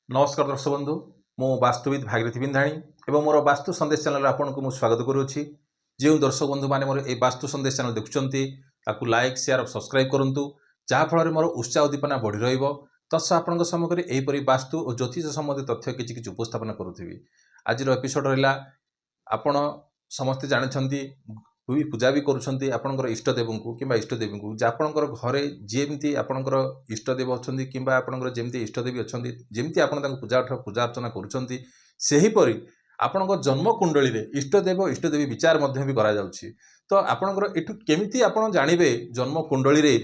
नमस्कार दर्शक बंधु मो वास्तुविद भागीरथी बिंधाणी एवं मोर वास्तु संदेश चैनल आपको मुझे स्वागत करुच्ची। जो दर्शक बंधु मैंने मोर ए वास्तु संदेश चैनल देखुं लाइक शेयर और सब्सक्राइब करूँ जहाँफल मोर उत्साह उद्दीपना बढ़ी रस आपण सम्मुखें यहीपरि वास्तु और ज्योतिष संबंधी तथ्य किसी उपस्थापन करुवी। आज एपिसोड रहा आपण समस्ते जानते पूजा भी करुँच आपणकर इष्टदेव को कि इष्टदेवी को आपणकर घरे जमी आपणकर इष्टदेव अच्छा कि आपणकर जमी इष्टदेवी अच्छा जमी आप पूजा अर्चना करूँपरी आपण जन्म कुंडली रे इष्टदेव इष्टदेवी विचार भी करा जाउछि। तो आपणकर एठु केमिति आपण जानिबे जन्म कुंडली रे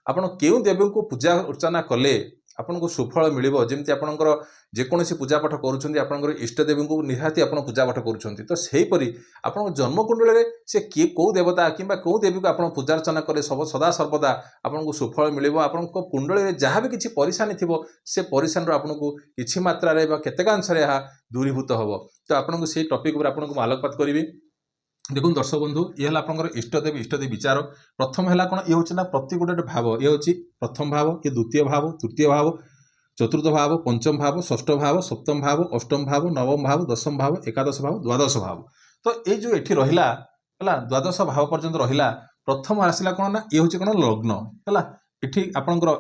आपण केउ देवी को पूजा अर्चना कले आपन को सुफल मिलिबो। जेमति आपणकर जेकोसी पूजा पाठ करूछन्ती आपणकर इष्टदेवी को निहाती आपण पूजा पाठ करूछन्ती। तो सेहीपरि आपण जन्म कुंडली रे से कि कौ देवता किंबा कौ देवी को आपण पूजा अर्चना कले सब सदा सर्वदा आपन को सुफल मिलिबो। आपण को कुंडली रे जहाँ भी किछि परेशानी थिबो से परेशान रो आपन को किछि मात्रा रे बा केतेकांश रे हा दूरीभूत हबो। तो आपन को से टॉपिक ऊपर आपन को आलोकपात करिवि। देखो दर्शक बंधु ये आपंकर इष्टदेवी विचार प्रथम है कौन ये हूँ प्रति गोटे भाव ये हूँ प्रथम भाव ये द्वितीय भाव तृतीय भाव चतुर्थ भाव पंचम भाव षष्ठ भाव सप्तम भाव अष्टम भाव नवम भाव दशम भाव एकादश भाव द्वादश भाव। तो ये जो ये रहा है द्वादश भाव पर्यंत रहा प्रथम आसला कौन ना ये हूँ कौन लग्न है ये आपंकर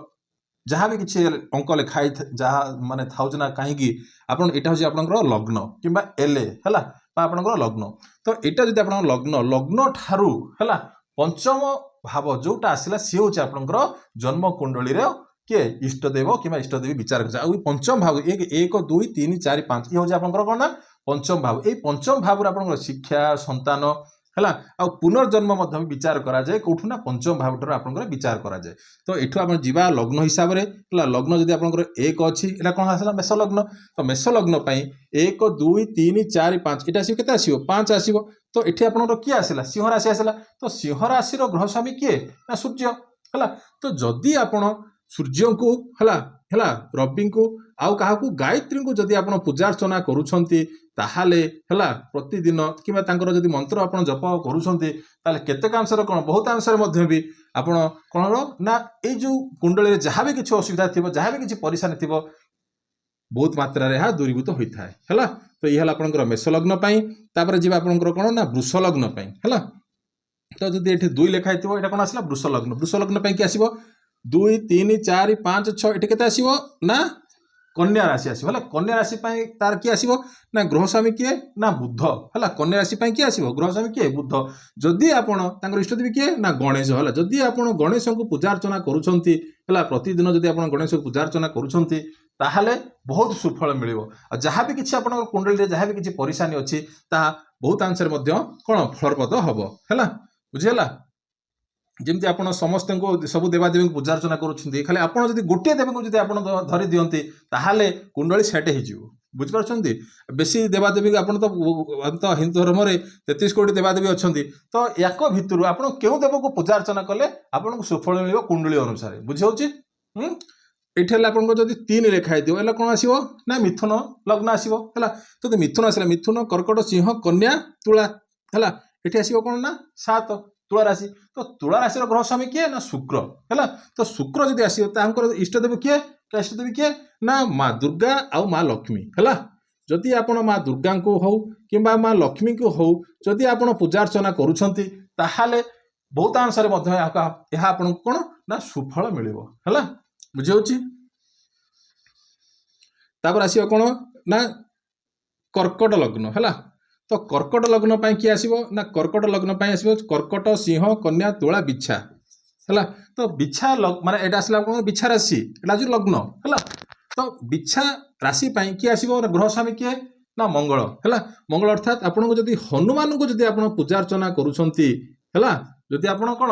जहाँ भी किसी अंक लिखाई जहाँ माने थाउज ना कहीं आपन एटा हूँ आपंकर लग्न कि एल है आपंकर लग्न। तो यहाँ जब आप लग्न लग्न ठारू है पंचम भाव जोटा आसला सी हूँ आपंकर जन्म कुंडली किए इष्टदेव कि इष्टदेवी विचार कर पंचम भाव एक दुई तीन चार पाँच ये हूँ आपंकर कौन ना पंचम भाव। ये पंचम भाव आप शिक्षा संतान है आ पुनर्जन्म विचार करा जाए कौटू ना पंचम भाव ठार आप विचार करा जाए। तो ये आप जा लग्न हिसाब से लग्न जब आप एक अच्छी एटा कौन आसला मेष लग्न। तो मेष लग्न एक दुई तीन चार पाँच ये आसो के पाँच आसो। तो ये आप किए आसला सिंह राशि आसला। तो सिंह राशि ग्रह स्वामी किए ना सूर्य है। तो जदि आप सूर्य को है रवि को आउ क्या गायत्री को जदि आप पूजा अर्चना करुँचे ताहले है प्रतिदिन कि जदि मंत्र आप जप करुँचे केतेकांश कौन बहुत अंश भी आप कौन ना ये कुंडली जहाँ भी किसी असुविधा थी जहाँ भी किसी परेशानी थी बहुत मात्रा रे दूरीभूत होता है। तो ये आपंकर मेष लग्न तापर जी आपंकर कौन ना वृष लग्न है। तो जब ये दुई लिखाई थी ये कौन आसला वृष लग्न कि आसो दुई तीन चार पाँच छः ये के आसो ना कन्या राशि आसो है। कन्या राशि तार किए आसो ना ग्रह स्वामी किए ना बुध है। कन्या राशि किए आसो ग्रह स्वामी किए बुध। जदि आप इष्टदेवी किए ना गणेश है। जदि आप गणेश को पूजा अर्चना करुँच प्रतिदिन जदि आप गणेश को पूजा अर्चना करुँच ताहले बहुत सुफल मिलिबो। जहाँ भी किसी आप कुंडली रे जहाँ भी किसी परेशानी अच्छी ताहा बहुत अंश कौन फलप्रद हम है बुझीगला। जमती आप समस्त को सब देवादेवी पूजा अर्चना करुँच खाली आप गोटे देवी को जब आप धरी दियंती ताहले कुंडली सेट हो बुझिपार्छन्ति। बेसी देवादेवी आप तो हिंदू धर्म में 33 कोटी देवादेवी अच्छा। तो याक भितर आप क्यों देव को पूजा अर्चना कले आपको सुफल मिल कुंडली अनुसार बुझे। ये आप तीन रेखाई दिव है कौन आसो ना मिथुन लग्न आसो है। तो मिथुन आसला मिथुन कर्कट सिंह कन्या तुला है। ये आसो कौन ना 7 तुला राशि। तो तुला राशि ग्रह स्वामी किए ना शुक्र है। तो शुक्र जब आसो इष्टदेव किए इष्टदेवी किए ना माँ दुर्गा आउ माँ लक्ष्मी है। जदि आप माँ दुर्गा को हो कि माँ लक्ष्मी को हो जदि आप पूजा अर्चना करुँच ताहले बहुत अंश आपको कौन ना सुफल मिल है बुझे। तापर आसो कौन ना कर्कट लग्न है। तो कर्कट लग्न किए आसो ना कर्कट लग्न आसो कर्कट सिंह कन्या तुला बिछा है। तो बिछा माने एटा आसला कौन बिछा राशि एटा जो लग्न है। तो बिछा राशि किए आसो ग्रह स्वामी किए ना मंगल है। मंगल अर्थात आपको जदि हनुमान को जदि आप पूजा अर्चना करुँच है जदि आप कौन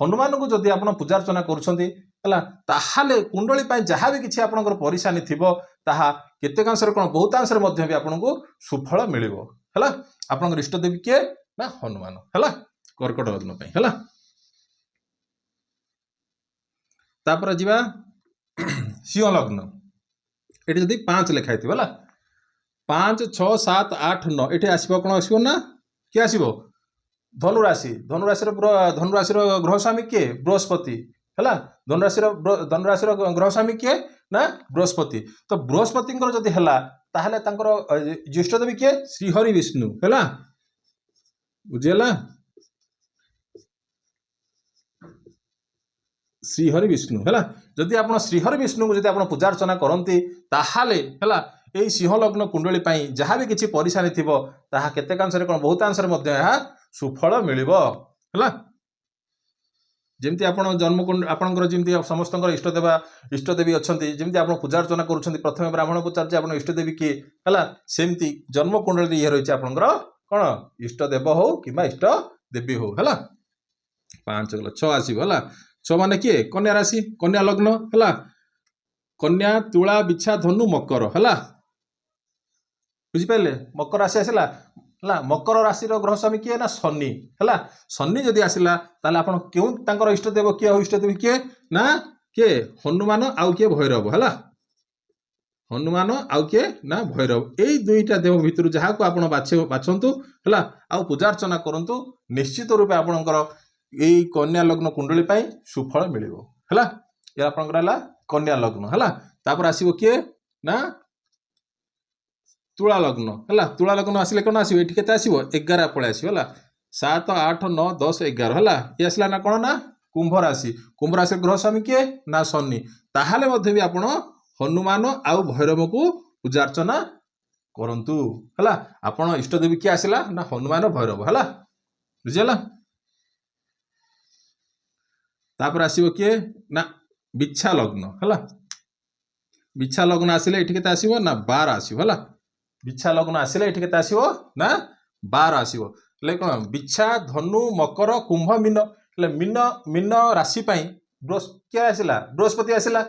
हनुमान को जदि आप पूजा अर्चना करुँच है कुंडली जहाँ भी किसी आप परेशानी थी केतेकांश कौन बहुत अंश भी आपको सुफल मिल है। आप इष्टदेवी किए ना हनुमान है कर्कट लग्न है। तापर जीवा सिंह लग्न ये जब 5 लिखाई थी है 5 6 7 8 9 ये आसो कौन आसो ना किए आसो धनुराशि धनुराशि ग्रह स्वामी किए बृहस्पति है। धनुराशि ग्रह स्वामी किए ना बृहस्पति तो बृहस्पति जदि है ताहले ज्येष्ठ देवी किए श्रीहरि विष्णु है बुझीगला श्रीहरि विष्णु है जदि आप श्रीहरि विष्णु को जब पूजा अर्चना करती ताहले है यही सिंह लग्न कुंडली जहाँ भी किसी परिशानी थी केतेकांशरे कौन बहुतांशरे सुफल मिलिबो है जमती आप जन्मकुंड आपंकर जमी समस्त इष्टदेवी अच्छा जमी आप पूजा अर्चना कर प्रथम ब्राह्मण पचार आप इष्टदेवी किए है सेमती जन्मकुंडली ये रही आपंकर कौन इष्टदेव हो कि इष्ट देवी हो है 5 गला 6 आसो है 6 मान किए कन्या राशि कन्या लग्न है कन्या तुला बिछा धनु मकर है बुझिपारे मकर राशि आसला मकर राशि ग्रह स्वामी किए ना शनि है शनि जदि आसला ताले आपण क्यों इष्टदेव किए हो इष्टदेवी किए ना किए हनुमान आउ किए भैरव है हनुमान आउ किए ना भैरव यही दुईटा देव भितर जहाँ को आप बाछंतु है आउ पूजा अर्चना करंतु निश्चित रूपे आपणकर यही कन्या लग्न कुंडली सुफल मिलिबो है ये आपणकर कन्या लग्न है तापर आसीबो किए ना तुला लग्न है तुला लग्न आसिले कौन आसो ये केते आसो 11 पड़े आसो है 7 8 9 10 11 है ये आसला ना कौन ना कुंभ राशि ग्रह स्वामी किए ना शनि ताहले मध्य भी आपण हनुमान आउ भैरव को पूजा अर्चना करंतु है आपण इष्टदेवी किए आसला ना हनुमान भैरव है बुझीगला तापर आसो किए ना बिछा लग्न है बिछा लग्न आसिले ये केते आसो ना 12 आसो है बिछा लग्न आसिले ये केते आसो ना 12 आसो कौन बिछा धनु मकर कुंभ मीन मीन मीन राशि किए आसला बृहस्पति आसला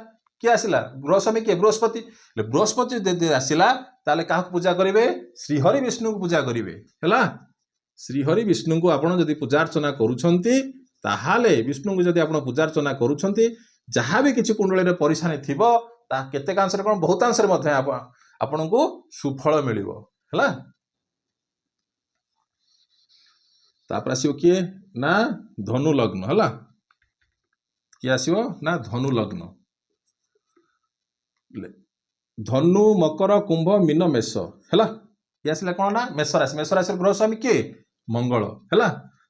किए आसला ग्रह स्वामी किए बृहस्पति बृहस्पति यदि आसला ताले क्या पूजा करेंगे श्रीहरि विष्णु को पूजा करेंगे है श्रीहरि विष्णु को आपड़ जदि पूजा अर्चना करुछंती ताहाले विष्णु को जदि आप पूजा अर्चना करुछंती जहाँ भी किसी कुंडली परिशानी थी केतेकांशरे कौन बहुतांशरे आपण को सुफल मिलिबो है तापर आसिबो किए ना धनु लग्न है किए आसिबो ना धनु लग्न धनु मकर कुंभ मीन मेष है ये आसला कौन ना मेष राशि ग्रह स्वामी किए मंगल है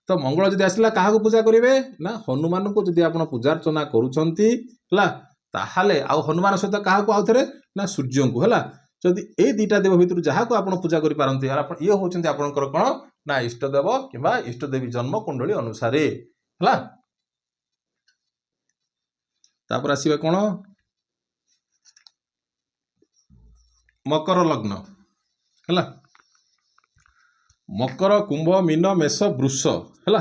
तो मंगल जदि आसला क्या पूजा करेंगे ना हनुमान को जदि आप पूजा अर्चना करुछंती है ताहाले आउ हनुमान सहित क्या आउ थे ना सूर्य को है जदि ये दुईटा देव भितर जहाँ को आप पूजा कर पारती ये होती आपंकर कौन ना इष्टदेव कि इष्टदेवी जन्म कुंडली अनुसार है तापर आसवा कौन मकर लग्न है मकर कुंभ मीन मेष वृष है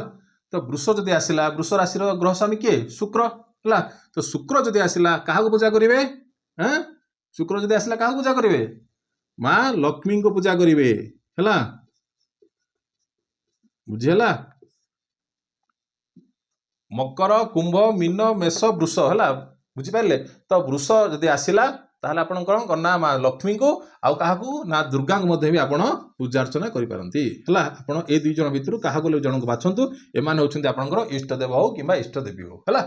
तो वृष जदि आसला वृष राशि ग्रह स्वामी किए शुक्र है तो शुक्र जदि आसला क्या पूजा करेंगे शुक्र जदि आसला क्या पूजा करेंगे माँ लक्ष्मी को पूजा करेंगे है बुझीगला मकर कुंभ मीन मेष वृष है बुझीपारे तो वृष जदि आसला ताहले आपण कौन करना माँ लक्ष्मी को आउ क्या ना दुर्गा भी आप पूजा अर्चना करेंगे है आपड़ ये दुई जन भितर क्या जन को बाछंतु एम होती आपंकर इष्टदेव हो कि इष्टदेवी हो है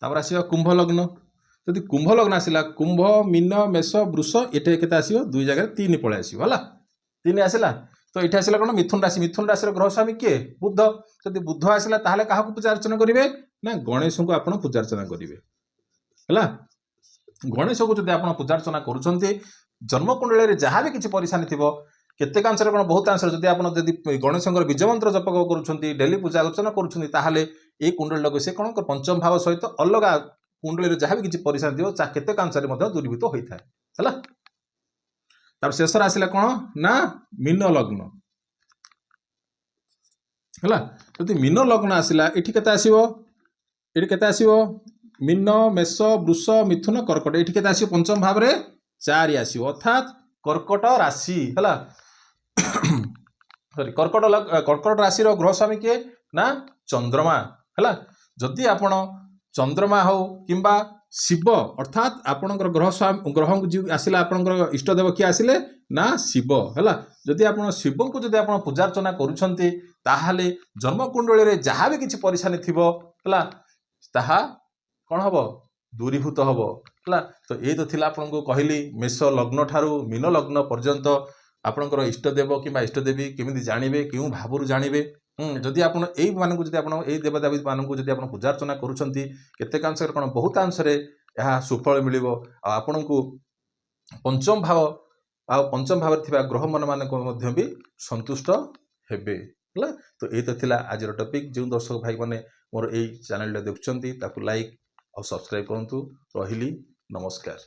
तापर आसवा कुंभ लग्न जदि कुंभ लग्न आसला कुंभ मीन मेष वृष ये के आसो 2 जगह 3 पड़े आसो है 3 आसला तो ये आसला कौन मिथुन राशि ग्रह स्वामी किए बुध जदि बुध आसला ताहले क्या पूजा अर्चना करेंगे ना गणेश को आप पूजा अर्चना करेंगे है गणेश को जब आप पूजा अर्चना करुँच जन्मकुंडली जहाँ भी किसी परिशानी थी केतेकांशरे कौन बहुतांशरे जदि आप गणेश बीज मंत्र जप करुँच डेली पूजा अर्चना करुँच ये कुंडली से कौन पंचम भाव सहित अलग कुंडली जहाँ भी किसी परिशानी थी केतेकांशरे दूरीभूत होता है तार शेष आसला कौन ना मीन लग्न है जदि मीन लग्न आसला ये केते आसो मीन मेष वृष मिथुन कर्कट ये केते आसो पंचम भाव में 4 आसो अर्थात कर्कट राशि है सॉरी कर्कट राशि ग्रह स्वामी किए ना चंद्रमा है जदि आपण चंद्रमा हो किंबा शिव अर्थात आपणकर ग्रह जी आसला आपणकर इष्टदेव किए आसिले ना शिव है जदि आप शिव को जदि आप पूजा अर्चना करुँच ताहले जन्मकुंडली जहाँ भी किसी परिशानी थी ହେଲା ତାହା କ'ଣ ହେବ ଦୂରୀଭୂତ ହେବ ହେଲା। ତ ଏଇ ତ ଥିଲା ଆପଣଙ୍କୁ କହିଲି ମେଷ ଲଗ୍ନ ଠାରୁ ମୀନ ଲଗ୍ନ ପର୍ଯ୍ୟନ୍ତ ଆପଣଙ୍କର ଇଷ୍ଟଦେବ କିମ୍ବା ଇଷ୍ଟଦେବୀ କେମିତି ଜାଣିବେ, କେଉଁ ଭାବରୁ ଜାଣିବେ। ଯଦି ଆପଣ ଏଇମାନଙ୍କୁ ଯଦି ଆପଣ ଏଇ ଦେବଦେବୀମାନଙ୍କୁ ଯଦି ଆପଣ ପୂଜାର୍ଚ୍ଚନା କରୁଛନ୍ତି କେତେକାଂଶରେ କ'ଣ ବହୁତାଂଶରେ ଏହା ସୁଫଳ ମିଳିବ। ଆଉ ଆପଣଙ୍କୁ ପଞ୍ଚମ ଭାବରେ ଥିବା ଗ୍ରହମାନଙ୍କ ମଧ୍ୟ ବି ସନ୍ତୁଷ୍ଟ ହେବେ ହେଲା। ତ ଏଇ ତ ଥିଲା ଆଜିର ଟପିକ୍। ଯେଉଁ ଦର୍ଶକ ଭାଇମାନେ ମୋର ଏଇ ଚ୍ୟାନେଲଟା ଦେଖୁଛନ୍ତି ତାକୁ ଲାଇକ୍ ଆଉ ସବସ୍କ୍ରାଇବ୍ କରନ୍ତୁ। ରହିଲି, ନମସ୍କାର।